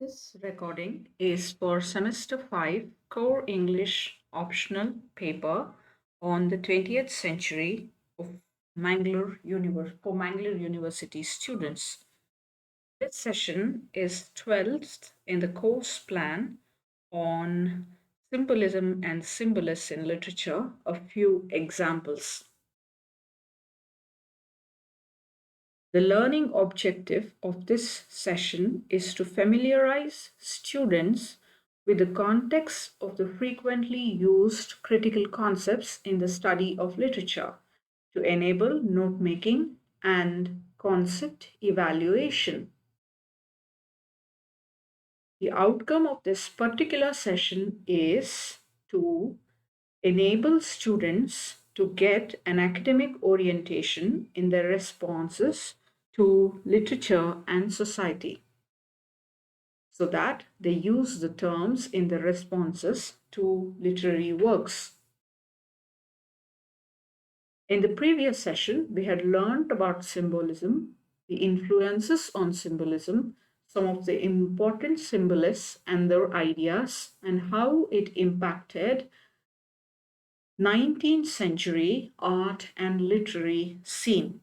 This recording is for Semester 5 Core English Optional Paper on the 20th century of for Mangalore University students. This session is 12th in the course plan on symbolism and symbolists in literature, a few examples. The learning objective of this session is to familiarize students with the context of the frequently used critical concepts in the study of literature to enable note making and concept evaluation. The outcome of this particular session is to enable students to get an academic orientation in their responses to literature and society, so that they use the terms in the responses to literary works. In the previous session, we had learned about symbolism, the influences on symbolism, some of the important symbolists and their ideas, and how it impacted 19th century art and literary scene.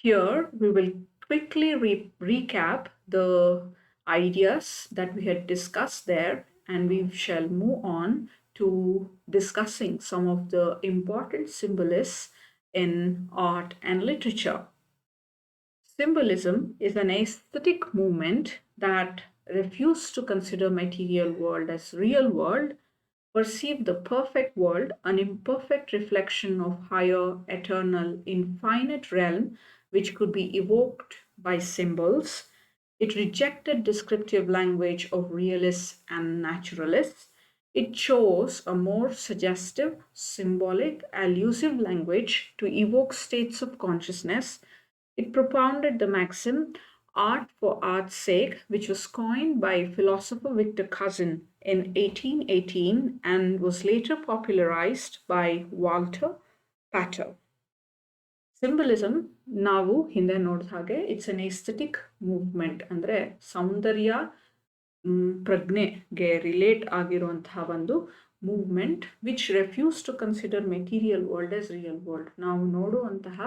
Here we will quickly recap the ideas that we had discussed there, and we shall move on to discussing some of the important symbolists in art and literature. Symbolism is an aesthetic movement that refused to consider material world as real world, perceive the perfect world, an imperfect reflection of higher, eternal, infinite realm which could be evoked by symbols. It rejected descriptive language of realists and naturalists. It chose a more suggestive, symbolic, allusive language to evoke states of consciousness. It propounded the maxim art for art's sake, which was coined by philosopher Victor Cousin in 1818 and was later popularized by Walter Pater. Symbolism ನಾವು ಹಿಂದೆ ನೋಡಿದ ಹಾಗೆ it's an aesthetic movement, ಅಂದರೆ ಸೌಂದರ್ಯ ಪ್ರಜ್ಞೆಗೆ relate ಆಗಿರುವಂತಹ ಒಂದು movement which refuse to consider material world as real world. ನಾವು ನೋಡುವಂತಹ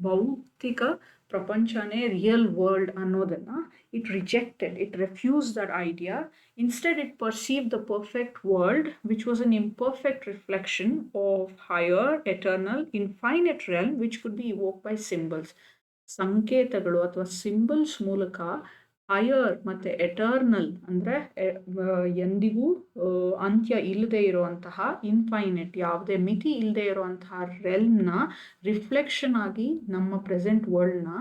ಭೌತಿಕ ಪ್ರಪಂಚನೇ ರಿಯಲ್ ವರ್ಲ್ಡ್ ಅನ್ನೋದನ್ನು it rejected, it refuse that idea. Instead it perceive the perfect world which was an imperfect reflection of higher eternal infinite realm which could be evoke by symbols. ಸಂಕೇತಗಳು ಅಥವಾ symbols ಮೂಲಕ higher ಮತ್ತು eternal ಅಂದರೆ ಎಂದಿಗೂ ಅಂತ್ಯ ಇಲ್ಲದೆ ಇರುವಂತಹ infinite, ಯಾವುದೇ ಮಿತಿ ಇಲ್ಲದೆ ಇರುವಂತಹ ರೆಲ್ಮ್ನ ರಿಫ್ಲೆಕ್ಷನ್ ಆಗಿ ನಮ್ಮ ಪ್ರೆಸೆಂಟ್ ವರ್ಲ್ಡ್ನ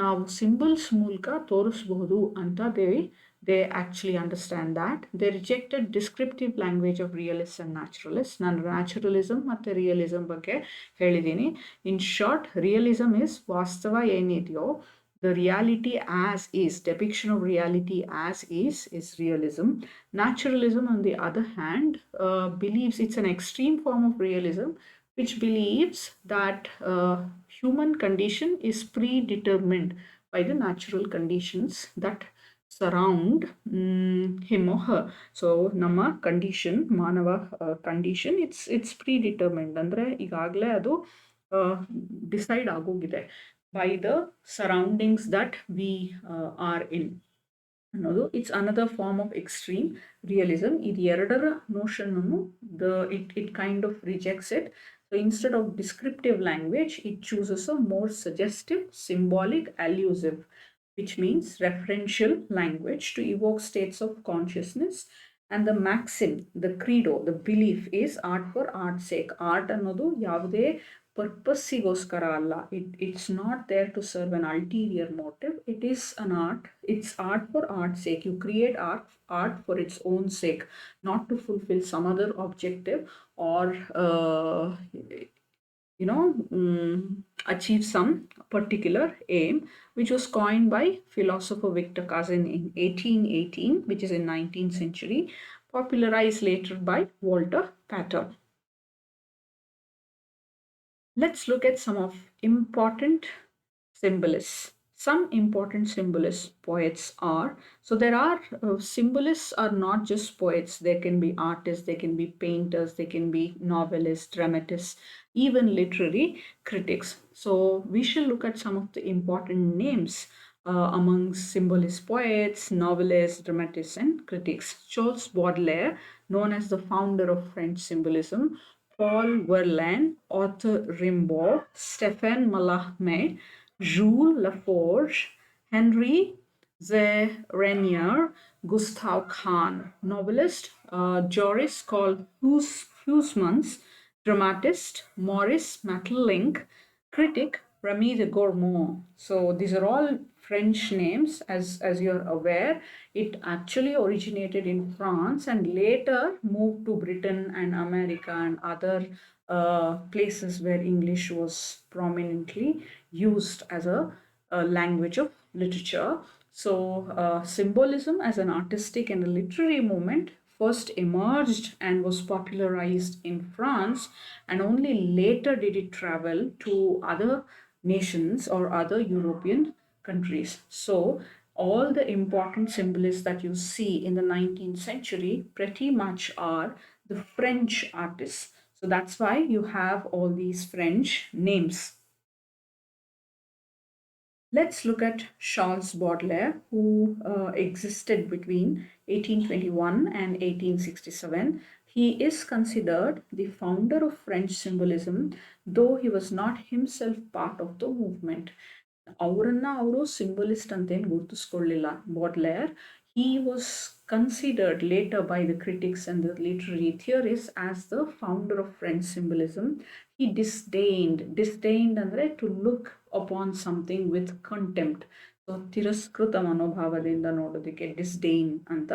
ನಾವು ಸಿಂಬಲ್ಸ್ ಮೂಲಕ ತೋರಿಸಬಹುದು ಅಂತ they actually understand that. They rejected descriptive language of realists and naturalists. ನಾನು ನ್ಯಾಚುರಲಿಸಮ್ ಮತ್ತು ರಿಯಲಿಸಮ್ ಬಗ್ಗೆ ಹೇಳಿದ್ದೀನಿ. ಇನ್ ಶಾರ್ಟ್, ರಿಯಲಿಸಮ್ ಇಸ್ ವಾಸ್ತವ ಏನಿದೆಯೋ, the reality as is, depiction of reality as is realism. Naturalism, on the other hand, believes it's an extreme form of realism, which believes that human condition is predetermined by the natural conditions that surround him or her. So ನಮ್ಮ condition, ಮಾನವ condition it's ಪ್ರೀಡಿಟರ್ಮಿಂಡ್, ಅಂದರೆ ಈಗಾಗಲೇ ಅದು decide ಆಗೋಗಿದೆ by the surroundings that we are in ಅನ್ನೋದು. It's another form of extreme realism. ಇದು ಎರಡರ ನೋಷನ್ನು it kind of rejects it. So instead of descriptive language, it chooses a more suggestive, symbolic, allusive, which means referential language to evoke states of consciousness. And the maxim, the credo, the belief is art for art's sake. Art ಅನ್ನೋದು ಯಾವುದೇ ಪರ್ಪಸ್ಸಿಗೋಸ್ಕರ ಅಲ್ಲ. It's not there to serve an ulterior motive. It is an art. It's art for art's sake. You create art for its own sake, not to fulfill some other objective or achieve some particular aim, which was coined by philosopher Victor Cousin in 1818, which is in 19th century, popularized later by Walter Pater. Let's look at some of important symbolists. Some important symbolist poets are, so there are symbolists are not just poets, they can be artists, they can be painters, they can be novelists, dramatists, even literary critics. So we shall look at some of the important names among symbolist poets, novelists, dramatists, and critics. Charles Baudelaire, known as the founder of French symbolism, Paul Verlaine, Arthur Rimbaud, Stéphane Mallarmé, Jules Laforge, Henry Renier, Gustav Kahn, novelist Joris called Huysmans, dramatist Maurice Maeterlinck, critic Remy de Gourmand. So these are all French names, as you're aware. It actually originated in France and later moved to Britain and America and other places where English was prominently used as a language of literature. So, symbolism as an artistic and a literary movement first emerged and was popularized in France, and only later did it travel to other nations or other European countries. So, all the important symbolists that you see in the 19th century pretty much are the French artists. So, that's why you have all these French names. Let's look at Charles Baudelaire, who existed between 1821 and 1867. He is considered the founder of French symbolism, though he was not himself part of the movement. ಅವರನ್ನ ಅವರು ಸಿಂಬಲಿಸ್ಟ್ ಅಂತೇನು ಗುರುತಿಸ್ಕೊಳ್ಳಿಲ್ಲ ಬಾಡ್ಲೇರ್. He was considered later by the critics and the literary theorists as the founder of French symbolism. He disdained ಅಂದರೆ to look upon something with contempt. So ತಿರಸ್ಕೃತ ಮನೋಭಾವದಿಂದ ನೋಡೋದಕ್ಕೆ ಡಿಸ್ಡೈನ್ ಅಂತ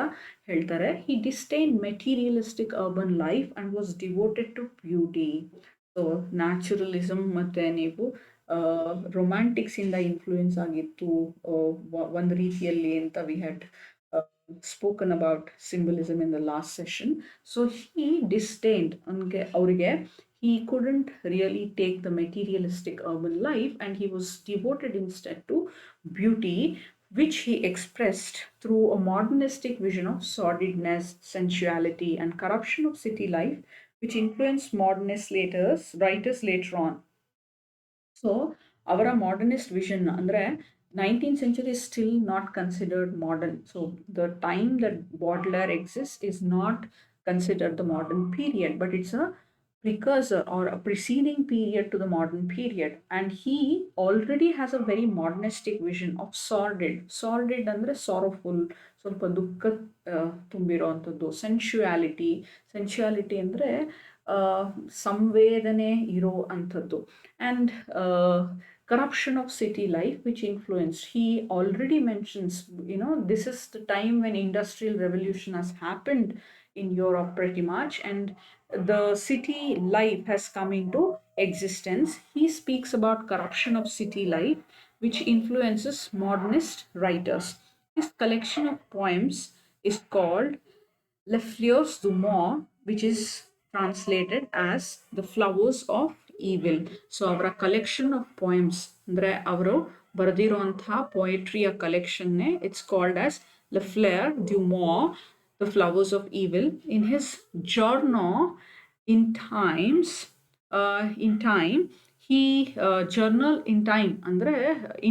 ಹೇಳ್ತಾರೆ. He disdained materialistic urban life and was devoted to beauty. So naturalism ಮತ್ತು ನೀವು ರೊಮ್ಯಾಂಟಿಕ್ಸಿಂದ influence ಆಗಿತ್ತು ಒಂದು ರೀತಿಯಲ್ಲಿ ಅಂತ we had spoken about symbolism in the last session. So he disdained ಅವರಿಗೆ he couldn't really take the materialistic urban life and he was devoted instead to beauty, which he expressed through a modernistic vision of sordidness, sensuality, and corruption of city life, which influenced modernist writers later on. So ಅವರ modernist vision ಅಂದರೆ 19th century is still not considered modern. So the time that Baudelaire exists is not considered the modern period, but it's a precursor or a preceding period to the modern period. And he already has a very modernistic vision of sordid ಅಂದರೆ sorrowful, ಸ್ವಲ್ಪ ದುಃಖ ತುಂಬಿರೋವಂಥದ್ದು. ಸೆನ್ಶುಯಾಲಿಟಿ ಅಂದರೆ ಸಂವೇದನೆ ಇರೋ ಅಂಥದ್ದು. And corruption of city life which influenced, he already mentions, this is the time when industrial revolution has happened in Europe pretty much, and the city life has come into existence. He speaks about corruption of city life which influences modernist writers. His collection of poems is called Les Fleurs du Mal, which is translated as The Flowers of Evil. So ಅವರ collection of poems ಅಂದರೆ ಅವರು ಬರೆದಿರುವಂತಹ ಪೊಯೆಟ್ರಿಯ ಕಲೆಕ್ಷನ್ನೇ it's called as Les Fleurs du Mal, the flowers of evil. In his journal in times in time he journal in time ಅಂದರೆ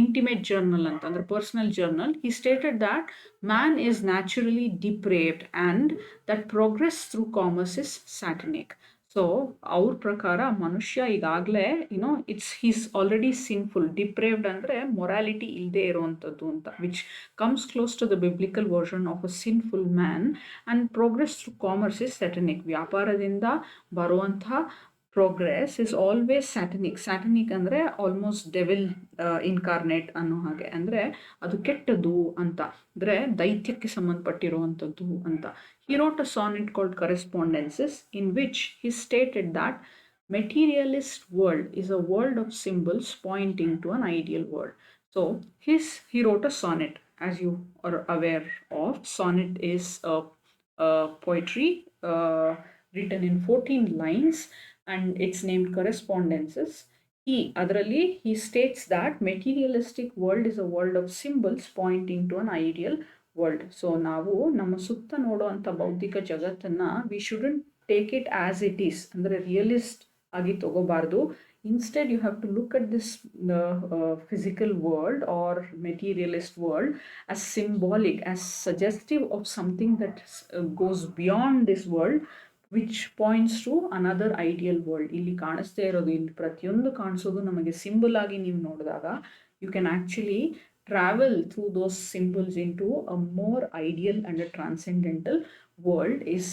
intimate journal ಅಂತಂದ್ರೆ personal journal, he stated that man is naturally depraved and that progress through commerce is satanic. So ಅವ್ರ ಪ್ರಕಾರ ಮನುಷ್ಯ ಈಗಾಗಲೇ he's already sinful. Depraved ಅಂದರೆ morality ಇಲ್ಲದೆ ಇರುವಂಥದ್ದು ಅಂತ, which comes close to the biblical version of a sinful man. And progress through commerce is satanic. ವ್ಯಾಪಾರದಿಂದ ಬರುವಂಥ ಪ್ರೋಗ್ರೆಸ್ ಇಸ್ ಆಲ್ವೇಸ್ ಸ್ಯಾಟನಿಕ್ ಅಂದರೆ ಆಲ್ಮೋಸ್ಟ್ ಡೆವಿಲ್ ಇನ್ಕಾರ್ನೇಟ್ ಅನ್ನೋ ಹಾಗೆ, ಅಂದರೆ ಅದು ಕೆಟ್ಟದು ಅಂತ, ಅಂದರೆ ದೈತ್ಯಕ್ಕೆ ಸಂಬಂಧಪಟ್ಟಿರುವಂಥದ್ದು ಅಂತ. He wrote a sonnet called Correspondences, in which he stated that materialist world is a world of symbols pointing to an ideal world. So he wrote a sonnet, as you are aware of. Sonnet is a poetry written in 14 lines and it's named Correspondences. he states that materialistic world is a world of symbols pointing to an ideal world. So ನಾವು ನಮ್ಮ ಸುತ್ತ ನೋಡುವಂಥ ಬೌದ್ಧಿಕ ಜಗತ್ತನ್ನ we shouldn't take it as it is, ಅಂದರೆ realist ಆಗಿ ತಗೋಬಾರ್ದು. Instead, you have to look at this physical world or materialist world as symbolic, as suggestive of something that goes beyond this world, which points to another ideal world. ಇಲ್ಲಿ ಕಾಣಿಸ್ತಾ ಇರೋದು, ಇಲ್ಲಿ ಪ್ರತಿಯೊಂದು ಕಾಣಿಸೋದು ನಮಗೆ symbol ಆಗಿ ನೀವು ನೋಡಿದಾಗ you can actually travel through those symbols into a more ideal and a transcendental world, is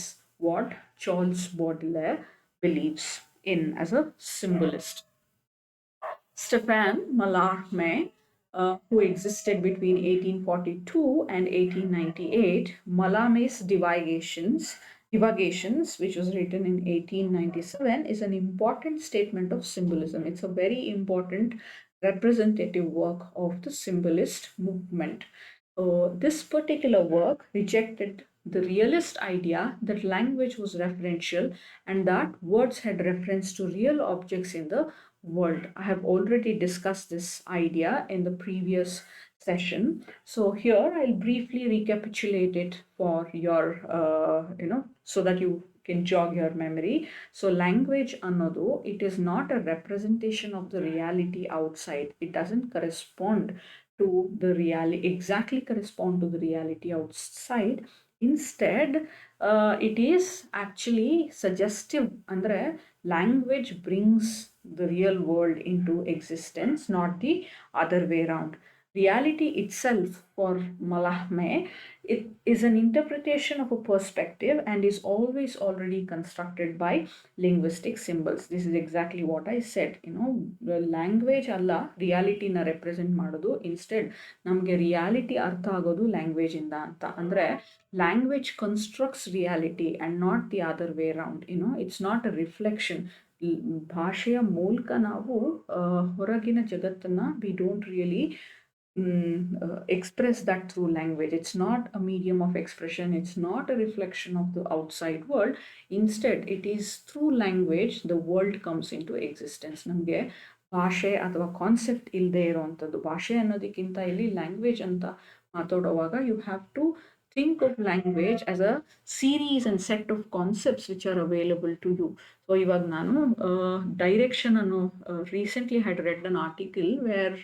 what Charles Baudelaire believes in as a symbolist. Stefan Mallarmé, who existed between 1842 and 1898, Mallarmé's Divagations, which was written in 1897, is an important statement of symbolism. It's a very important representative work of the symbolist movement. This particular work rejected the realist idea that language was referential and that words had reference to real objects in the world. I have already discussed this idea in the previous session. So here I'll briefly recapitulate it for your, so that you can jog your memory. So language ಅನ್ನೋದು, it is not a representation of the reality outside. It doesn't correspond to the reality, exactly correspond to the reality outside. Instead, it is actually suggestive. Andre language brings the real world into existence, not the other way around. Reality itself, for Mallarmé, it is an interpretation of a perspective and is always already constructed by linguistic symbols. This is exactly what I said. The language alla reality na represent ಮಾಡೋದು. Instead, ನಮಗೆ reality ಅರ್ಥ ಆಗೋದು language ಇಂದ ಅಂತ. ಅಂದರೆ language constructs reality and not the other way around. It's not a reflection. ಭಾಷೆಯ ಮೂಲಕ ನಾವು ಹೊರಗಿನ ಜಗತ್ತನ್ನ we don't really express that through language. It's not a medium of expression. It's not a reflection of the outside world. Instead, it is through language the world comes into existence. ನಮಗೆ ಭಾಷೆ ಅಥವಾ concept ಇಲ್ಲದೆ ಇರೋವಂಥದ್ದು. ಭಾಷೆ ಅನ್ನೋದಕ್ಕಿಂತ ಇಲ್ಲಿ language ಅಂತ ಮಾತಾಡುವಾಗ you have to think of language as a series and set of concepts which are available to you. So ಇವಾಗ ನಾನು direction ಅನ್ನೋ recently had read an article where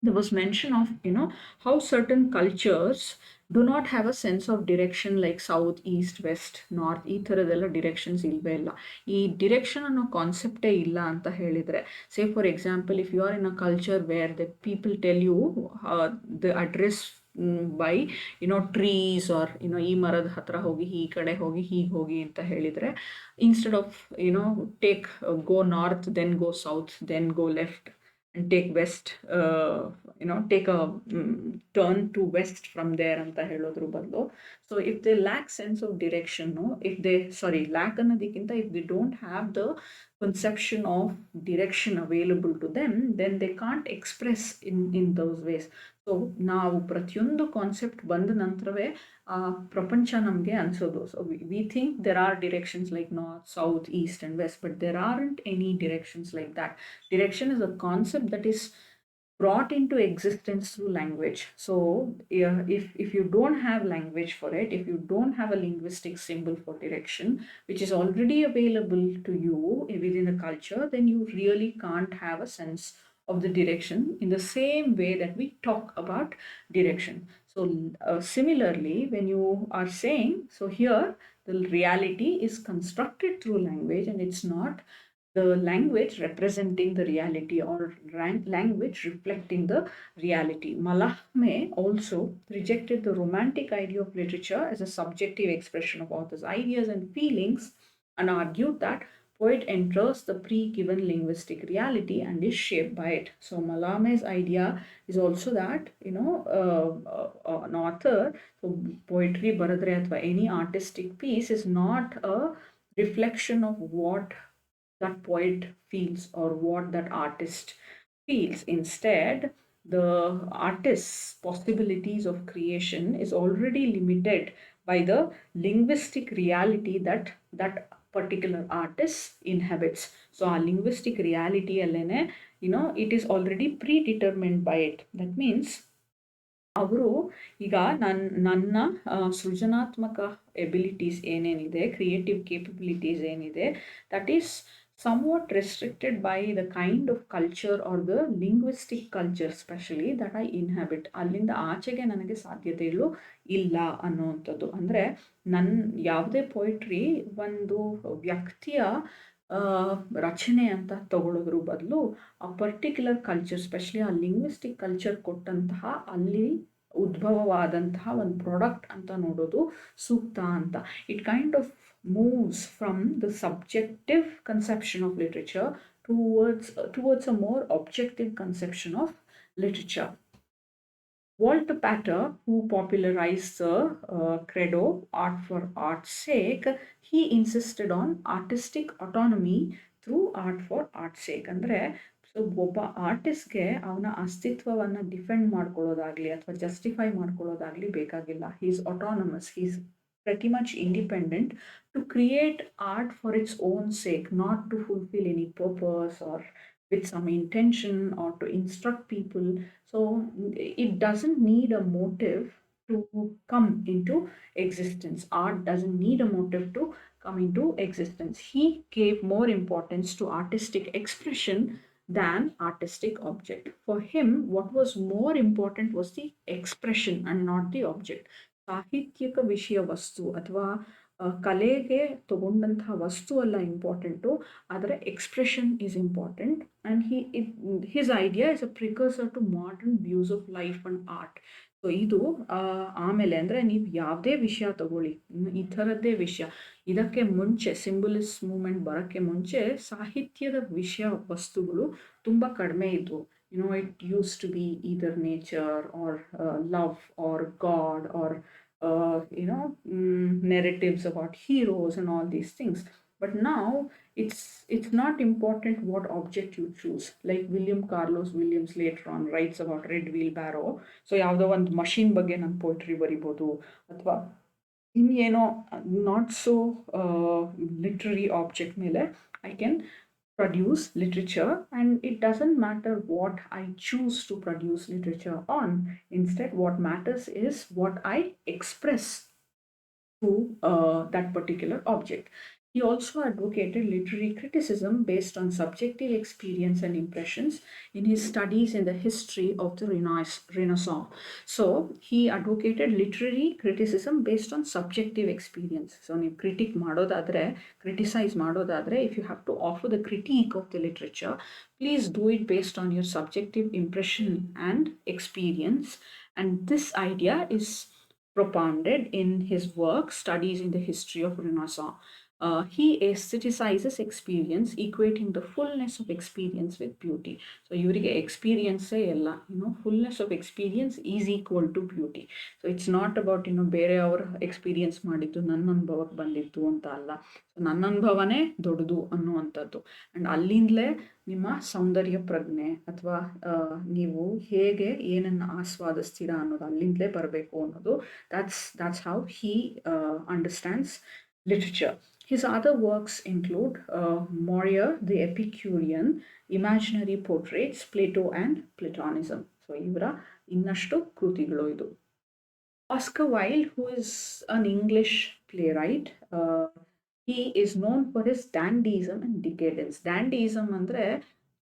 there was mention of how certain cultures do not have a sense of direction like south, east, west, north. ಈ ಥರದೆಲ್ಲ directions ಇಲ್ಲವೇ ಇಲ್ಲ. ಈ direction ಅನ್ನೋ ಕಾನ್ಸೆಪ್ಟೇ ಇಲ್ಲ ಅಂತ ಹೇಳಿದರೆ, say for example, if you are in a culture where the people tell you the address by trees or ಈ ಮರದ ಹತ್ರ ಹೋಗಿ ಈ ಕಡೆ ಹೋಗಿ ಹೀಗೆ ಹೋಗಿ ಅಂತ ಹೇಳಿದರೆ, instead of take go north then go south then go left and take west, take a turn to west from there anta helodru badlu. So if they lack sense of direction, lack annadikkinta, if they don't have the conception of direction available to them, then they can't express in those ways. So ನಾವು ಪ್ರತಿಯೊಂದು concept ಬಂದ ನಂತರವೇ ಪ್ರಪಂಚ ನಮಗೆ ಅನಿಸೋದು. So we think there are directions like north, south, east and west, but there aren't any directions like that. Direction is a concept that is brought into existence through language. So if you don't have language for it, if you don't have a linguistic symbol for direction which is already available to you within a culture, then you really can't have a sense of the direction in the same way that we talk about direction. So similarly, when you are saying, so here the reality is constructed through language and it's not the language representing the reality or language reflecting the reality. Mallarmé also rejected the romantic idea of literature as a subjective expression of authors' ideas and feelings and argued that poet enters the pre-given linguistic reality and is shaped by it. So Mallarmé's idea is also that an author, so poetry baradre athwa any artistic piece is not a reflection of what that poet feels or what that artist feels. Instead, the artist's possibilities of creation is already limited by the linguistic reality that particular artist inhabits. So our linguistic reality allene, it is already predetermined by it. That means ಅವರು ಈಗ ನನ್ನ ಸೃಜನಾತ್ಮಕ abilities ಏನೇನಿದೆ, creative capabilities ಏನಿದೆ, that is somewhat restricted by the kind of culture or the linguistic culture especially that I inhabit. ಅಲ್ಲಿಂದ ಆಚೆಗೆ ನನಗೆ ಸಾಧ್ಯತೆಗಳು ಇಲ್ಲ ಅನ್ನುವಂಥದ್ದು. ಅಂದರೆ ಯಾವುದೇ ಪೊಯಿಟ್ರಿ ಒಂದು ವ್ಯಕ್ತಿಯ ರಚನೆ ಅಂತ ತಗೊಳ್ಳೋದ್ರ ಬದಲು ಆ ಪರ್ಟಿಕ್ಯುಲರ್ ಕಲ್ಚರ್, ಸ್ಪೆಷಲಿ ಆ ಲಿಂಗ್ವಿಸ್ಟಿಕ್ ಕಲ್ಚರ್ ಕೊಟ್ಟಂತಹ ಅಲ್ಲಿ ಉದ್ಭವವಾದಂತಹ ಒಂದು ಪ್ರಾಡಕ್ಟ್ ಅಂತ ನೋಡೋದು ಸೂಕ್ತ ಅಂತ. It kind of moves from the subjective conception of literature towards a more objective conception of literature. Walter Pater, who popularized the credo art for art's sake, he insisted on artistic autonomy through art for art's sake. ಅಂದರೆ so ಒಬ್ಬ ಆರ್ಟಿಸ್ಟ್ಗೆ ಅವನ ಅಸ್ತಿತ್ವವನ್ನು defend ಮಾಡ್ಕೊಳ್ಳೋದಾಗಲಿ ಅಥವಾ justify ಮಾಡ್ಕೊಳ್ಳೋದಾಗಲಿ ಬೇಕಾಗಿಲ್ಲ. He is autonomous, he is pretty much independent to create art for its own sake, not to fulfill any purpose or with some intention or to instruct people. So it doesn't need a motive to come into existence. Art doesn't need a motive to come into existence. He gave more importance to artistic expression than artistic object. For him, what was more important was the expression and not the object. ಸಾಹಿತ್ಯಿಕ ವಿಷಯ ವಸ್ತು ಅಥವಾ ಕಲೆಗೆ ತಗೊಂಡಂತಹ ವಸ್ತು ಅಲ್ಲ important, ಆದರೆ expression is important. And his idea is a precursor to modern views of life and art. So ಇದು ಆಮೇಲೆ ಅಂದರೆ ನೀವು ಯಾವುದೇ ವಿಷಯ ತಗೊಳ್ಳಿ, ಈ ಥರದ್ದೇ ವಿಷಯ, ಇದಕ್ಕೆ ಮುಂಚೆ ಸಿಂಬಲಿಸ್ಟ್ ಮೂಮೆಂಟ್ ಬರೋಕ್ಕೆ ಮುಂಚೆ ಸಾಹಿತ್ಯದ ವಿಷಯ ವಸ್ತುಗಳು ತುಂಬ ಕಡಿಮೆ ಇದ್ವು. It used to be either nature or love or God or narratives about heroes and all these things. But now it's not important what object you choose. Like William Carlos Williams later on writes about Red Wheelbarrow. So ಯಾವುದೋ ಒಂದು machine ಬಗ್ಗೆ ನಾನು ಪೋಯ್ಟ್ರಿ ಬರಿಬೋದು, ಅಥವಾ ಇನ್ನೇನೋ not so literary object ಮೇಲೆ I can produce literature, and it doesn't matter what I choose to produce literature on. Instead, what matters is what I express to that particular object. He also advocated literary criticism based on subjective experience and impressions in his studies in the history of the Renaissance. So he advocated literary criticism based on subjective experience. So ನೀವು criticize ಮಾಡೋದಾದ್ರೆ, if you have to offer the critique of the literature, please do it based on your subjective impression and experience. And this idea is propounded in his work, Studies in the History of Renaissance. He aestheticizes experience, equating the fullness of experience with beauty. So ಇವರಿಗೆ ಎಕ್ಸ್ಪೀರಿಯನ್ಸೇ ಎಲ್ಲ, fullness of experience is equal to beauty. So it's not about ಬೇರೆ ಅವ್ರ experience ಮಾಡಿದ್ದು ನನ್ನ ಅನುಭವಕ್ಕೆ ಬಂದಿತ್ತು ಅಂತ ಅಲ್ಲ. ನನ್ನ ಅನುಭವನೇ ದೊಡ್ಡದು ಅನ್ನುವಂಥದ್ದು. ಆ್ಯಂಡ್ ಅಲ್ಲಿಂದಲೇ ನಿಮ್ಮ ಸೌಂದರ್ಯ ಪ್ರಜ್ಞೆ ಅಥವಾ ನೀವು ಹೇಗೆ ಏನನ್ನು ಆಸ್ವಾದಿಸ್ತೀರಾ ಅನ್ನೋದು ಅಲ್ಲಿಂದಲೇ ಬರಬೇಕು ಅನ್ನೋದು. that's how he understands literature. His other works include Moria the Epicurean, Imaginary Portraits, Plato and Platonism. So ಇವರ ಇನ್ನಷ್ಟು ಕೃತಿಗಳು ಇದು. Oscar Wilde, who is an English playwright, he is known for his dandyism and decadence. Dandyism ಅಂದರೆ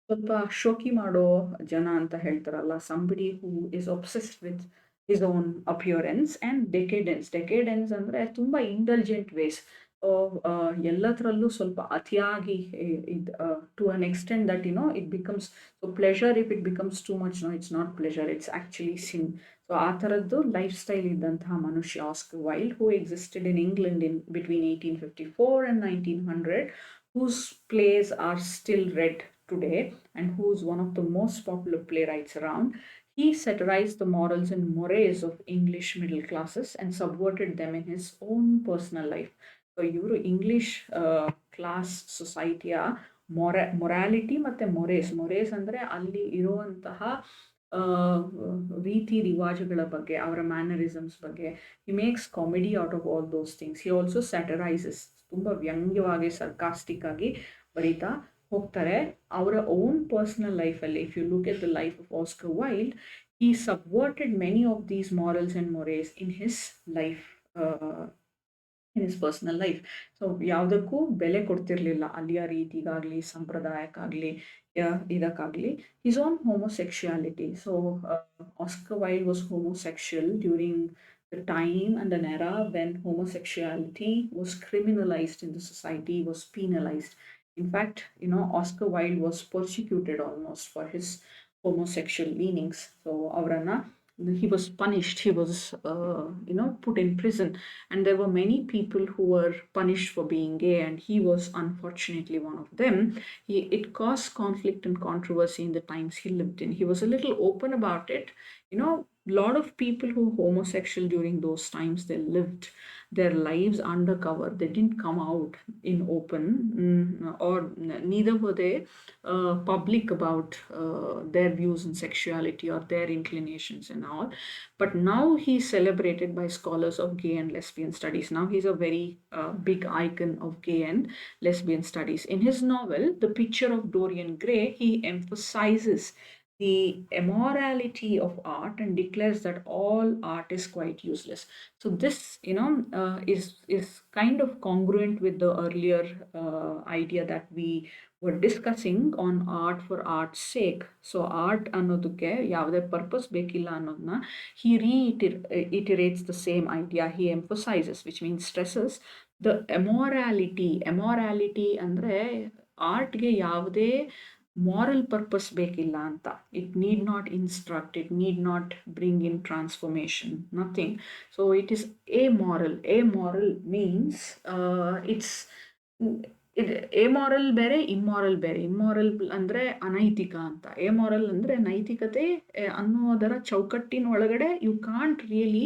ಸ್ವಲ್ಪ ಶೋಕಿ ಮಾಡೋ ಜನ ಅಂತ ಹೇಳ್ತಾರಲ್ಲ, somebody who is obsessed with his own appearance, and decadence ಅಂದರೆ ತುಂಬ ಇಂಟೆಲಿಜೆಂಟ್ ವೇಸ್. ಎಲ್ಲದರಲ್ಲೂ ಸ್ವಲ್ಪ ಅತಿಯಾಗಿ to an extent that it becomes so pleasure. If it becomes too much, no, it's not pleasure, it's actually sin. So ಆ ಥರದ್ದು life style ಇದ್ದಂತಹ ಮನುಷ್ಯ Oscar wild, who existed in England in between 1854 and 1900, whose plays are still read today and who is one of the most popular playwrights around. He satirized the morals and mores of English middle classes and subverted them in his own personal life. So ಇವರು English class ಸೊಸೈಟಿಯ morality ಮತ್ತು ಮೊರೇಸ್ ಅಂದರೆ ಅಲ್ಲಿ ಇರುವಂತಹ ರೀತಿ ರಿವಾಜುಗಳ ಬಗ್ಗೆ, ಅವರ mannerisms ಬಗ್ಗೆ. He makes comedy out of all those things. He also satirises, ತುಂಬ ವ್ಯಂಗ್ಯವಾಗಿ ಸರ್ಕಾಸ್ಟಿಕ್ ಆಗಿ ಬರೀತಾ ಹೋಗ್ತಾರೆ. ಅವರ ಓನ್ ಪರ್ಸನಲ್ ಲೈಫಲ್ಲಿ, if you look at the life of Oscar Wilde, he subverted many of these morals and mores in his life, in his personal life. So ಯಾವುದಕ್ಕೂ ಬೆಲೆ ಕೊಡ್ತಿರ್ಲಿಲ್ಲ, ಅಲ್ಲಿಯ ರೀತಿಗಾಗಲಿ ಸಂಪ್ರದಾಯಕ್ಕಾಗಲಿ ಇದಕ್ಕಾಗಲಿ. His own homosexuality. So Oscar Wilde was homosexual during the time and an era when homosexuality was criminalized in the society, was penalized. In fact, Oscar Wilde was persecuted almost for his homosexual leanings. So ಅವರನ್ನ, he was punished, he was put in prison, and there were many people who were punished for being gay, and he was unfortunately one of them. It caused conflict and controversy in the times he lived in. He was a little open about it. A lot of people who were homosexual during those times, they lived their lives undercover. They didn't come out in open, or neither were they public about their views on sexuality or their inclinations and all. But now he's celebrated by scholars of gay and lesbian studies. Now he's a very big icon of gay and lesbian studies. In his novel, The Picture of Dorian Gray, he emphasizes the immorality of art and declares that all art is quite useless. So this, is kind of congruent with the earlier idea that we were discussing on art for art's sake. So art ಅನ್ನೋದಕ್ಕೆ ಯಾವುದೇ purpose ಬೇಕಿಲ್ಲ ಅನ್ನೋದನ್ನ he reiterates the same idea. He emphasizes, which means stresses, the immorality. Immorality ಅಂದರೆ ಆರ್ಟ್ಗೆ ಯಾವುದೇ moral purpose ಬೇಕಿಲ್ಲ ಅಂತ. It need not instruct, it need not bring in transformation, nothing. So it is amoral. Amoral means it's amoral ಬೇರೆ, immoral ಬೇರೆ. immoral ಅಂದರೆ ಅನೈತಿಕ ಅಂತ, amoral ಅಂದರೆ ನೈತಿಕತೆ ಅನ್ನೋದರ ಚೌಕಟ್ಟಿನ ಒಳಗಡೆ you can't really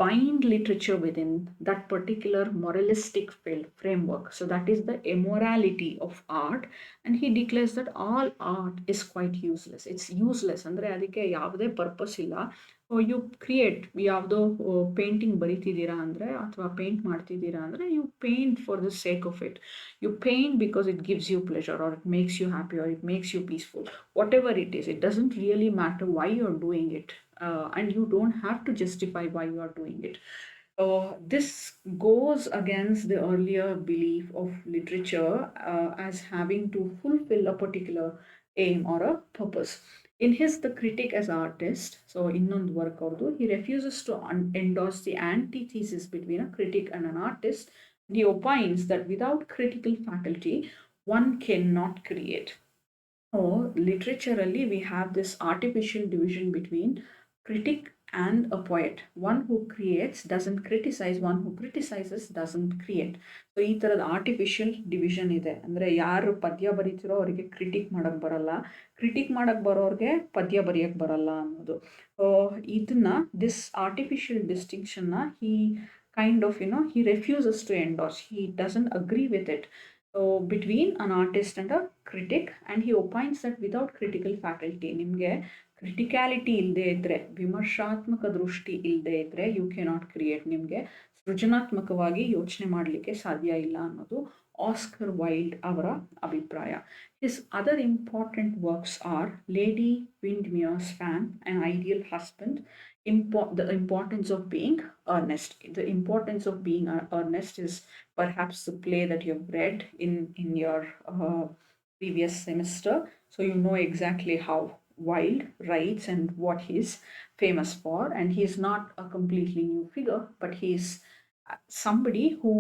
bind literature within that particular moralistic framework. So that is the immorality of art, and he declares that all art is quite useless. It's useless ಅಂದರೆ ಅದಕ್ಕೆ ಯಾವುದೇ ಪರ್ಪಸ್ ಇಲ್ಲ. ಯು ಕ್ರಿಯೇಟ್, ಯಾವುದೋ painting ಬರಿತಿದ್ದೀರಾ ಅಂದರೆ ಅಥವಾ paint ಮಾಡ್ತಿದ್ದೀರಾ ಅಂದರೆ you paint for the sake of it. You paint because it gives you pleasure, or it makes you happy, or it makes you peaceful. Whatever it is, it doesn't really matter why you are doing it. And you don't have to justify why you are doing it. This goes against the earlier belief of literature as having to fulfill a particular aim or a purpose. In his The Critic as Artist, so innond work avadu, he refuses to endorse the antithesis between a critic and an artist. He opines that without critical faculty, one cannot create. So literaturally, we have this artificial division between critic and a poet. One who creates doesn't criticize, one who criticizes doesn't create. So ಈ ಥರದ artificial division ಇದೆ. ಅಂದರೆ ಯಾರು ಪದ್ಯ ಬರೀತಿರೋ ಅವರಿಗೆ critic ಮಾಡೋಕ್ಕೆ ಬರಲ್ಲ, critic ಮಾಡೋಕ್ಕೆ ಬರೋರಿಗೆ ಪದ್ಯ ಬರೆಯೋಕ್ಕೆ ಬರಲ್ಲ ಅನ್ನೋದು. ಇದನ್ನ, ದಿಸ್ ಆರ್ಟಿಫಿಷಿಯಲ್ ಡಿಸ್ಟಿಂಕ್ಷನ್ನ he kind of, he refuses to endorse. He doesn't agree with it. So between an artist and a critic, and he opines that without critical faculty, ನಿಮಗೆ ಕ್ರಿಟಿಕ್ಯಾಲಿಟಿ ಇಲ್ಲದೆ ಇದ್ದರೆ, ವಿಮರ್ಶಾತ್ಮಕ ದೃಷ್ಟಿ ಇಲ್ಲದೆ ಇದ್ದರೆ, ಯು ಕೆನಾಟ್ ಕ್ರಿಯೇಟ್. ನಿಮಗೆ ಸೃಜನಾತ್ಮಕವಾಗಿ ಯೋಚನೆ ಮಾಡಲಿಕ್ಕೆ ಸಾಧ್ಯ ಇಲ್ಲ ಅನ್ನೋದು ಆಸ್ಕರ್ ವೈಲ್ಡ್ ಅವರ ಅಭಿಪ್ರಾಯ. His other important works are Lady Windermere's Fan, An Ideal Husband, the importance of being earnest. The importance of being earnest is perhaps the play that you have read in your previous semester. So you know exactly how Wilde writes and what he's famous for. And he's not a completely new figure, but he's somebody who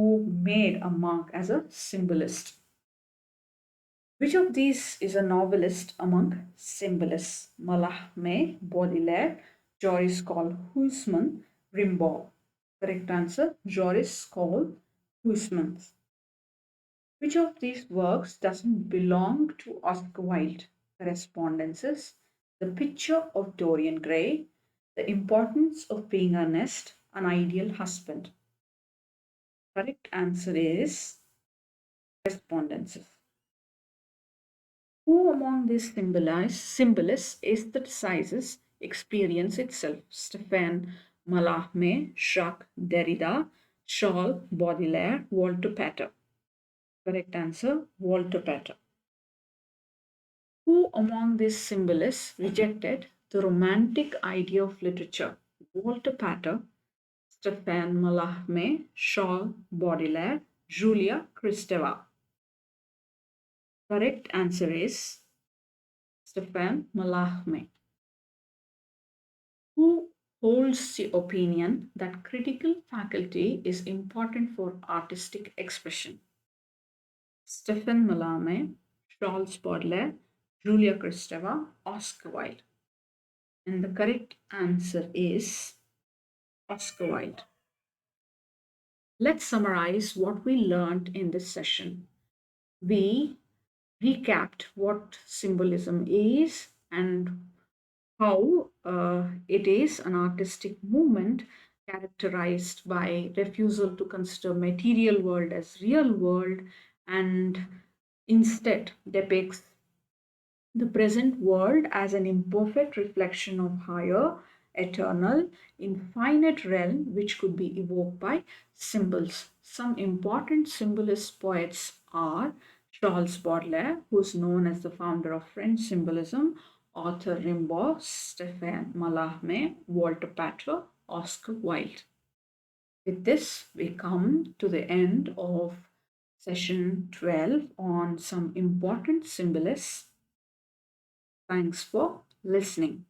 made a mark as a symbolist. Which of these is a novelist among symbolists? Mallarmé, Baudelaire, Joris Karl Huysmans, Rimbaud. Correct answer, Joris Karl Huysmans. Which of these works doesn't belong to Oscar Wilde? Correspondences, The Picture of Dorian Gray, The Importance of Being Earnest, An Ideal Husband. Correct answer is correspondences. Who among these symbolists aestheticizes experience itself? Stefan Mallarmé, Jacques Derrida, Charles Baudelaire, Walter Pater. Correct answer, Walter Pater. Who among these symbolists rejected the romantic idea of literature? Walter Pater, Stefan Mallarmé, Charles Baudelaire, Julia Kristeva. Correct answer is Stefan Mallarmé. Who holds the opinion that critical faculty is important for artistic expression? Stefan Mallarmé, Charles Baudelaire, Julia Kristeva, Oscar Wilde. And the correct answer is Oscar Wilde. Let's summarize what we learned in this session. We recapped what symbolism is and how it is an artistic movement characterized by refusal to consider material world as real world and instead depicts the present world as an imperfect reflection of higher, eternal, infinite realm which could be evoked by symbols. Some important symbolist poets are Charles Baudelaire, who is known as the founder of French symbolism, Arthur Rimbaud, Stéphane Mallarmé, Walter Pater, Oscar Wilde. With this, we come to the end of session 12 on some important symbolists. Thanks for listening.